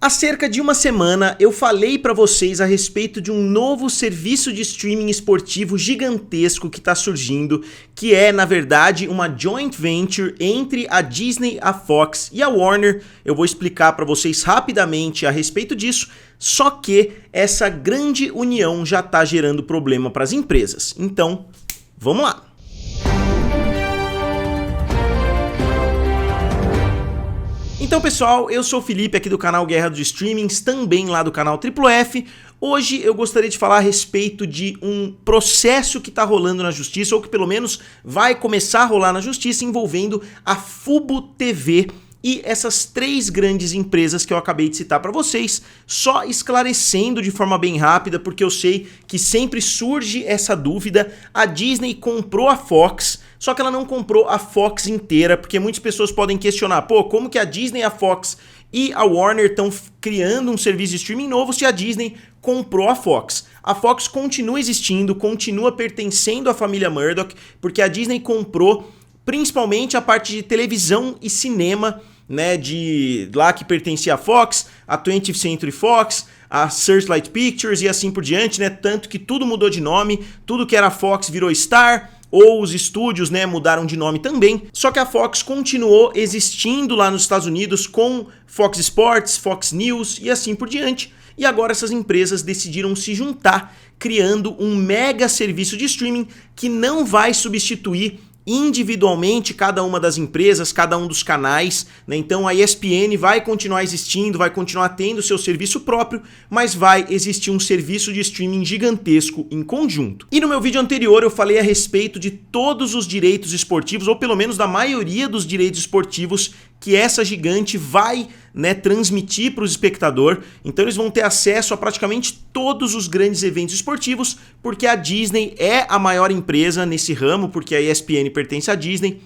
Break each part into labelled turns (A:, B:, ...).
A: Há cerca de uma semana eu falei para vocês a respeito de um novo serviço de streaming esportivo gigantesco que está surgindo, que é, na verdade, uma joint venture entre a Disney, a Fox e a Warner. Eu vou explicar para vocês rapidamente a respeito disso, só que essa grande união já está gerando problema para as empresas. Então, vamos lá! Então pessoal, eu sou o Felipe aqui do canal Guerra dos Streamings, também lá do canal Triplo F. Hoje eu gostaria de falar a respeito de um processo que está rolando na justiça, ou que pelo menos vai começar a rolar na justiça, envolvendo a Fubo TV e essas três grandes empresas que eu acabei de citar para vocês, só esclarecendo de forma bem rápida, porque eu sei que sempre surge essa dúvida. A Disney comprou a Fox, só que ela não comprou a Fox inteira, porque muitas pessoas podem questionar, pô, como que a Disney, a Fox e a Warner estão criando um serviço de streaming novo se a Disney comprou a Fox? A Fox continua existindo, continua pertencendo à família Murdoch, porque a Disney comprou principalmente a parte de televisão e cinema, né, de lá que pertencia a Fox, a 20th Century Fox, a Searchlight Pictures e assim por diante, né, tanto que tudo mudou de nome, tudo que era Fox virou Star, ou os estúdios, né, mudaram de nome também. Só que a Fox continuou existindo lá nos Estados Unidos com Fox Sports, Fox News e assim por diante. E agora essas empresas decidiram se juntar, criando um mega serviço de streaming que não vai substituir individualmente cada uma das empresas, cada um dos canais, né? Então a ESPN vai continuar existindo, vai continuar tendo seu serviço próprio, mas vai existir um serviço de streaming gigantesco em conjunto. E no meu vídeo anterior eu falei a respeito de todos os direitos esportivos, ou pelo menos da maioria dos direitos esportivos que essa gigante vai, né, transmitir para o espectador. Então eles vão ter acesso a praticamente todos os grandes eventos esportivos, porque a Disney é a maior empresa nesse ramo, porque a ESPN pertence à Disney,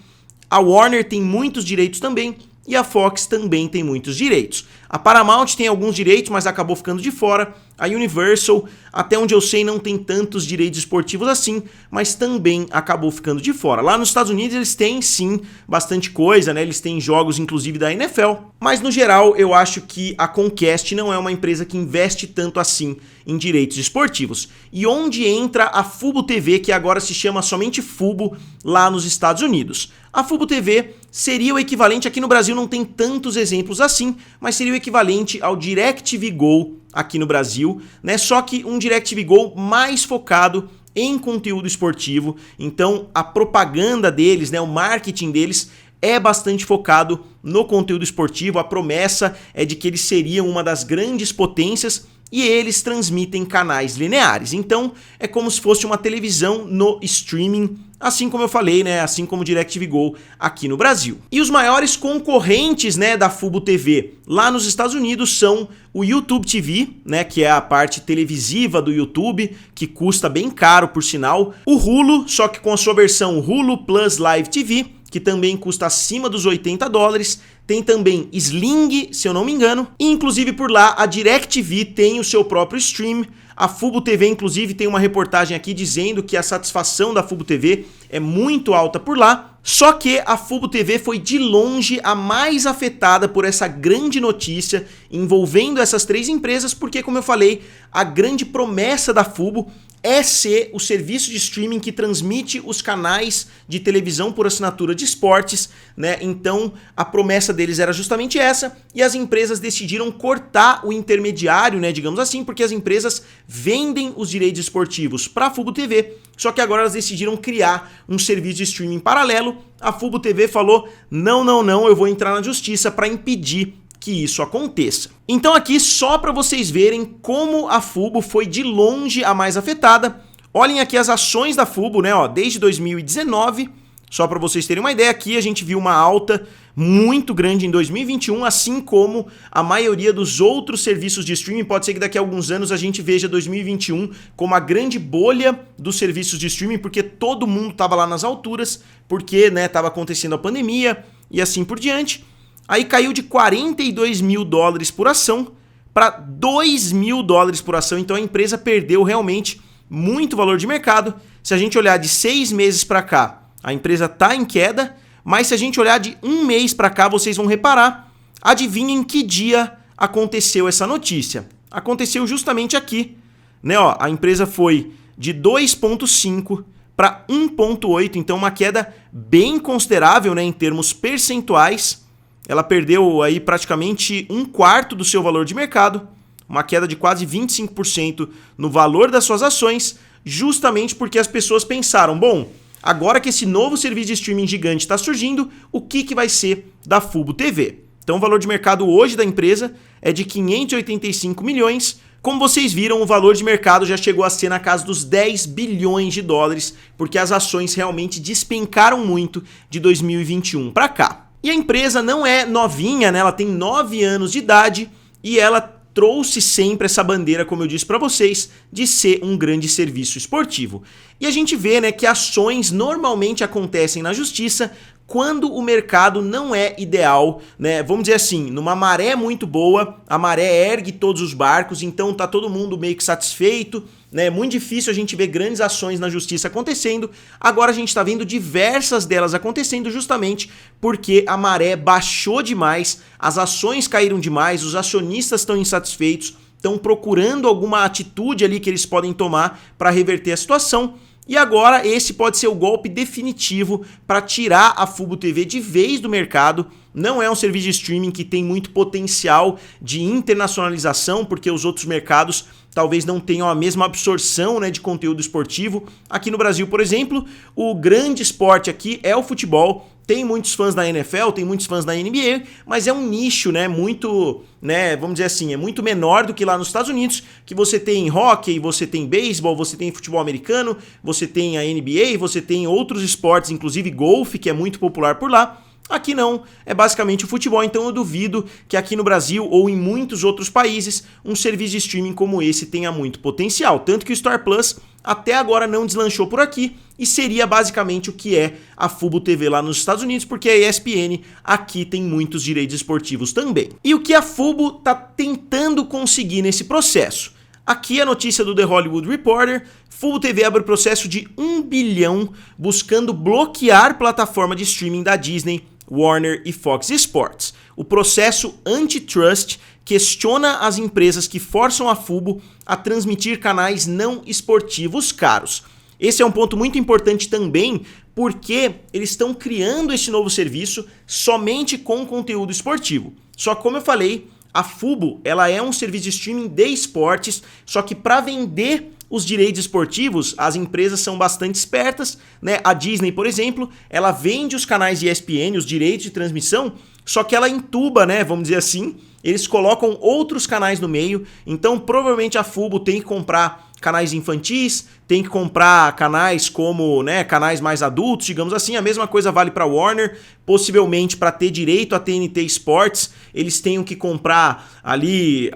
A: a Warner tem muitos direitos também, e a Fox também tem muitos direitos. A Paramount tem alguns direitos, mas acabou ficando de fora. A Universal, até onde eu sei, não tem tantos direitos esportivos assim, mas também acabou ficando de fora. Lá nos Estados Unidos eles têm sim bastante coisa, né? Eles têm jogos inclusive da NFL, mas no geral eu acho que a Comcast não é uma empresa que investe tanto assim em direitos esportivos. E onde entra a Fubo TV, que agora se chama somente Fubo lá nos Estados Unidos? A Fubo TV seria o equivalente, aqui no Brasil não tem tantos exemplos assim, mas seria o equivalente ao DirecTV Go aqui no Brasil, né? Só que um DirecTV Go mais focado em conteúdo esportivo. Então a propaganda deles, né, o marketing deles é bastante focado no conteúdo esportivo. A promessa é de que eles seriam uma das grandes potências e eles transmitem canais lineares. Então é como se fosse uma televisão no streaming, assim como eu falei, né, assim como o DirecTV Go aqui no Brasil. E os maiores concorrentes, né, da Fubo TV lá nos Estados Unidos são o YouTube TV, né, que é a parte televisiva do YouTube, que custa bem caro por sinal, o Hulu, só que com a sua versão Hulu Plus Live TV, que também custa acima dos $80, tem também Sling, se eu não me engano, e inclusive por lá a DirecTV tem o seu próprio stream. A Fubo TV inclusive tem uma reportagem aqui dizendo que a satisfação da Fubo TV é muito alta por lá, só que a Fubo TV foi de longe a mais afetada por essa grande notícia envolvendo essas três empresas, porque como eu falei, a grande promessa da Fubo é ser o serviço de streaming que transmite os canais de televisão por assinatura de esportes, né? Então a promessa deles era justamente essa, e as empresas decidiram cortar o intermediário, né, digamos assim, porque as empresas vendem os direitos esportivos para a Fubo TV, só que agora elas decidiram criar um serviço de streaming paralelo. A Fubo TV falou, não, eu vou entrar na justiça para impedir que isso aconteça. Então aqui só para vocês verem como a Fubo foi de longe a mais afetada. Olhem aqui as ações da Fubo, né, ó, desde 2019, só para vocês terem uma ideia, aqui a gente viu uma alta muito grande em 2021, assim como a maioria dos outros serviços de streaming. Pode ser que daqui a alguns anos a gente veja 2021 como a grande bolha dos serviços de streaming, porque todo mundo estava lá nas alturas, porque, né, estava acontecendo a pandemia e assim por diante. Aí caiu de $42 mil por ação para $2 mil por ação, então a empresa perdeu realmente muito valor de mercado. Se a gente olhar de 6 meses para cá, a empresa está em queda, mas se a gente olhar de um mês para cá, vocês vão reparar, adivinhem que dia aconteceu essa notícia? Aconteceu justamente aqui, né? Ó, a empresa foi de 2,5 para 1,8, então uma queda bem considerável, né, em termos percentuais. Ela perdeu aí praticamente 1/4 do seu valor de mercado, uma queda de quase 25% no valor das suas ações, justamente porque as pessoas pensaram, bom, agora que esse novo serviço de streaming gigante está surgindo, o que vai ser da Fubo TV? Então o valor de mercado hoje da empresa é de 585 milhões. Como vocês viram, o valor de mercado já chegou a ser na casa dos 10 bilhões de dólares, porque as ações realmente despencaram muito de 2021 para cá. E a empresa não é novinha, né? Ela tem 9 anos de idade e ela trouxe sempre essa bandeira, como eu disse para vocês, de ser um grande serviço esportivo. E a gente vê, né, que ações normalmente acontecem na justiça quando o mercado não é ideal, né? Vamos dizer assim, numa maré muito boa, a maré ergue todos os barcos, então tá todo mundo meio que satisfeito, né? É muito difícil a gente ver grandes ações na justiça acontecendo. Agora a gente tá vendo diversas delas acontecendo justamente porque a maré baixou demais, as ações caíram demais, os acionistas estão insatisfeitos, estão procurando alguma atitude ali que eles podem tomar para reverter a situação. E agora esse pode ser o golpe definitivo para tirar a Fubo TV de vez do mercado. Não é um serviço de streaming que tem muito potencial de internacionalização, porque os outros mercados talvez não tenham a mesma absorção, né, de conteúdo esportivo. Aqui no Brasil, por exemplo, o grande esporte aqui é o futebol. Tem muitos fãs da NFL, tem muitos fãs da NBA, mas é um nicho, né, muito, né, vamos dizer assim, é muito menor do que lá nos Estados Unidos, que você tem hockey, você tem beisebol, você tem futebol americano, você tem a NBA, você tem outros esportes, inclusive golfe, que é muito popular por lá. Aqui não, é basicamente o futebol, então eu duvido que aqui no Brasil ou em muitos outros países um serviço de streaming como esse tenha muito potencial, tanto que o Star Plus até agora não deslanchou por aqui e seria basicamente o que é a Fubo TV lá nos Estados Unidos, porque a ESPN aqui tem muitos direitos esportivos também. E o que a Fubo está tentando conseguir nesse processo? Aqui a notícia do The Hollywood Reporter: Fubo TV abre o processo de 1 bilhão buscando bloquear plataforma de streaming da Disney, Warner e Fox Sports. O processo antitrust questiona as empresas que forçam a Fubo a transmitir canais não esportivos caros. Esse é um ponto muito importante também, porque eles estão criando esse novo serviço somente com conteúdo esportivo. Só que, como eu falei, a Fubo ela é um serviço de streaming de esportes, só que para vender os direitos esportivos, as empresas são bastante espertas, né? A Disney, por exemplo, ela vende os canais de ESPN, os direitos de transmissão, só que ela entuba, né? Vamos dizer assim, eles colocam outros canais no meio, então provavelmente a Fubo tem que comprar canais infantis, tem que comprar canais como, né, canais mais adultos, digamos assim. A mesma coisa vale para Warner, possivelmente para ter direito a TNT Sports, eles tenham que comprar ali,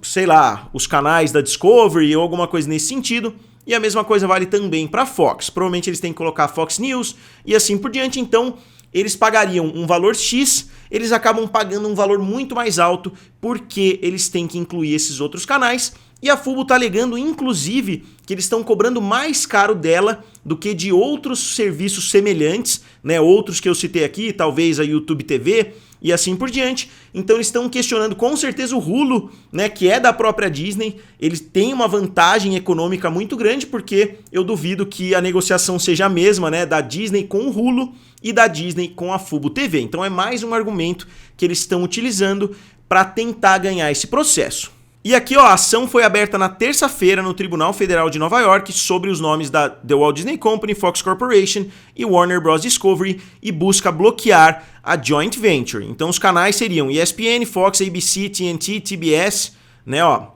A: sei lá, os canais da Discovery ou alguma coisa nesse sentido. E a mesma coisa vale também para Fox, provavelmente eles têm que colocar Fox News e assim por diante. Então eles pagariam um valor X, eles acabam pagando um valor muito mais alto porque eles têm que incluir esses outros canais. E a Fubo está alegando, inclusive, que eles estão cobrando mais caro dela do que de outros serviços semelhantes, né? Outros que eu citei aqui, talvez a YouTube TV e assim por diante. Então eles estão questionando com certeza o Hulu, né, que é da própria Disney. Eles têm uma vantagem econômica muito grande, porque eu duvido que a negociação seja a mesma, né, da Disney com o Hulu e da Disney com a Fubo TV. Então é mais um argumento que eles estão utilizando para tentar ganhar esse processo. E aqui, ó, a ação foi aberta na terça-feira no Tribunal Federal de Nova York sobre os nomes da The Walt Disney Company, Fox Corporation e Warner Bros. Discovery e busca bloquear a joint venture. Então os canais seriam ESPN, Fox, ABC, TNT, TBS, né, ó.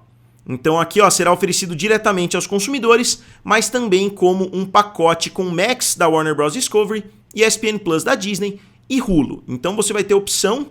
A: Então aqui, ó, será oferecido diretamente aos consumidores, mas também como um pacote com Max da Warner Bros. Discovery, ESPN Plus da Disney e Hulu. Então você vai ter opção,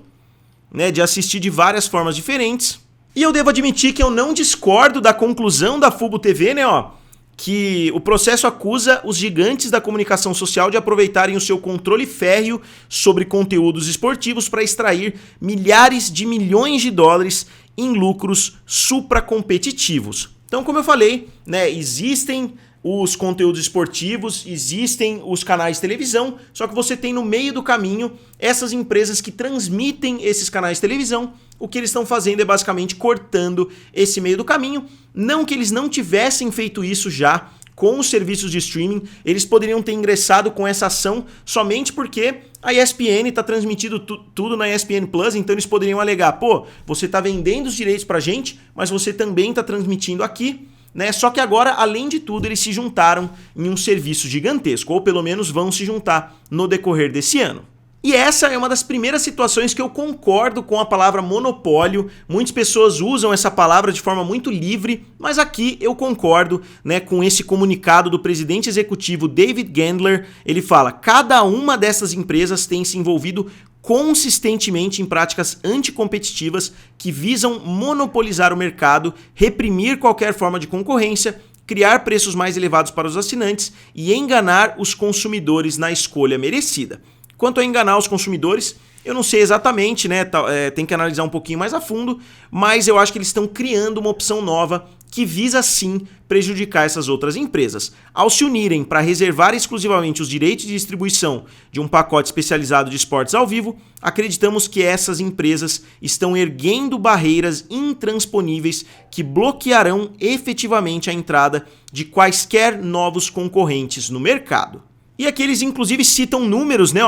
A: né, de assistir de várias formas diferentes. E eu devo admitir que eu não discordo da conclusão da Fubo TV, né, ó, que o processo acusa os gigantes da comunicação social de aproveitarem o seu controle férreo sobre conteúdos esportivos para extrair milhares de milhões de dólares em lucros supracompetitivos. Então, como eu falei, né, existem os conteúdos esportivos, existem os canais de televisão, só que você tem no meio do caminho essas empresas que transmitem esses canais de televisão. O que eles estão fazendo é basicamente cortando esse meio do caminho. Não que eles não tivessem feito isso já com os serviços de streaming, eles poderiam ter ingressado com essa ação somente porque a ESPN está transmitindo tudo na ESPN Plus, então eles poderiam alegar, pô, você está vendendo os direitos pra gente, mas você também está transmitindo aqui, né? Só que agora, além de tudo, eles se juntaram em um serviço gigantesco, ou pelo menos vão se juntar no decorrer desse ano. E essa é uma das primeiras situações que eu concordo com a palavra monopólio. Muitas pessoas usam essa palavra de forma muito livre, mas aqui eu concordo, né, com esse comunicado do presidente executivo David Gandler. Ele fala: cada uma dessas empresas tem se envolvido consistentemente em práticas anticompetitivas que visam monopolizar o mercado, reprimir qualquer forma de concorrência, criar preços mais elevados para os assinantes e enganar os consumidores na escolha merecida. Quanto a enganar os consumidores, eu não sei exatamente, né? Tem que analisar um pouquinho mais a fundo, mas eu acho que eles estão criando uma opção nova que visa sim prejudicar essas outras empresas. Ao se unirem para reservar exclusivamente os direitos de distribuição de um pacote especializado de esportes ao vivo, acreditamos que essas empresas estão erguendo barreiras intransponíveis que bloquearão efetivamente a entrada de quaisquer novos concorrentes no mercado. E aqui eles inclusive citam números, né,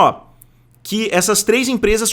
A: que essas três empresas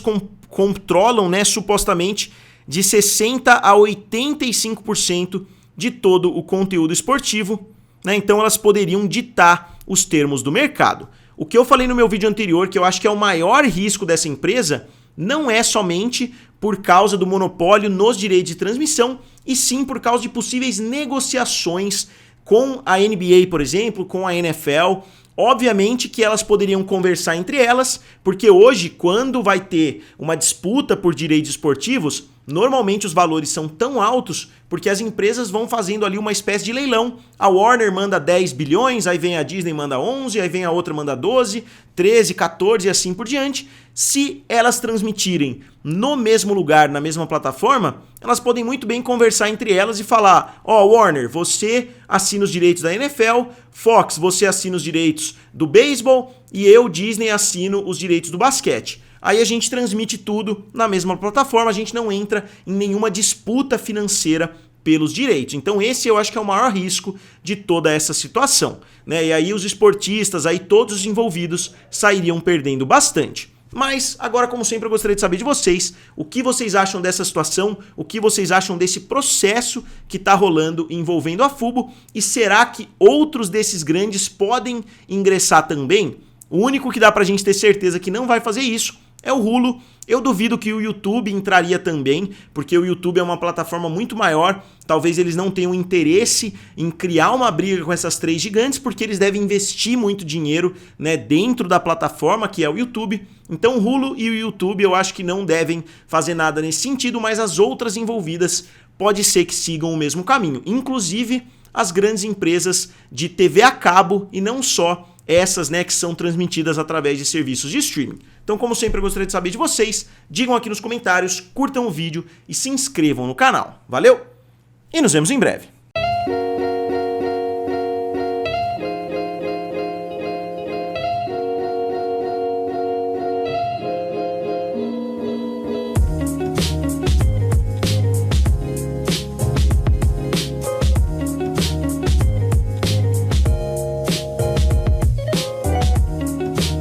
A: controlam, né, supostamente de 60 a 85% de todo o conteúdo esportivo, né? Então elas poderiam ditar os termos do mercado. O que eu falei no meu vídeo anterior, que eu acho que é o maior risco dessa empresa, não é somente por causa do monopólio nos direitos de transmissão, e sim por causa de possíveis negociações com a NBA, por exemplo, com a NFL. Obviamente que elas poderiam conversar entre elas, porque hoje, quando vai ter uma disputa por direitos esportivos, normalmente os valores são tão altos porque as empresas vão fazendo ali uma espécie de leilão. A Warner manda 10 bilhões, aí vem a Disney manda 11, aí vem a outra manda 12, 13, 14 e assim por diante. Se elas transmitirem no mesmo lugar, na mesma plataforma, elas podem muito bem conversar entre elas e falar: Warner, você assina os direitos da NFL, Fox, você assina os direitos do beisebol e eu, Disney, assino os direitos do basquete. Aí a gente transmite tudo na mesma plataforma, a gente não entra em nenhuma disputa financeira pelos direitos. Então esse eu acho que é o maior risco de toda essa situação, né? E aí os esportistas, aí todos os envolvidos sairiam perdendo bastante. Mas agora, como sempre, eu gostaria de saber de vocês o que vocês acham dessa situação, o que vocês acham desse processo que está rolando envolvendo a Fubo, e será que outros desses grandes podem ingressar também? O único que dá pra gente ter certeza que não vai fazer isso é o Hulu. Eu duvido que o YouTube entraria também, porque o YouTube é uma plataforma muito maior. Talvez eles não tenham interesse em criar uma briga com essas três gigantes, porque eles devem investir muito dinheiro, né, dentro da plataforma que é o YouTube. Então o Hulu e o YouTube eu acho que não devem fazer nada nesse sentido, mas as outras envolvidas pode ser que sigam o mesmo caminho. Inclusive as grandes empresas de TV a cabo e não só essas, né, que são transmitidas através de serviços de streaming. Então, como sempre, eu gostaria de saber de vocês. Digam aqui nos comentários, curtam o vídeo e se inscrevam no canal. Valeu! E nos vemos em breve.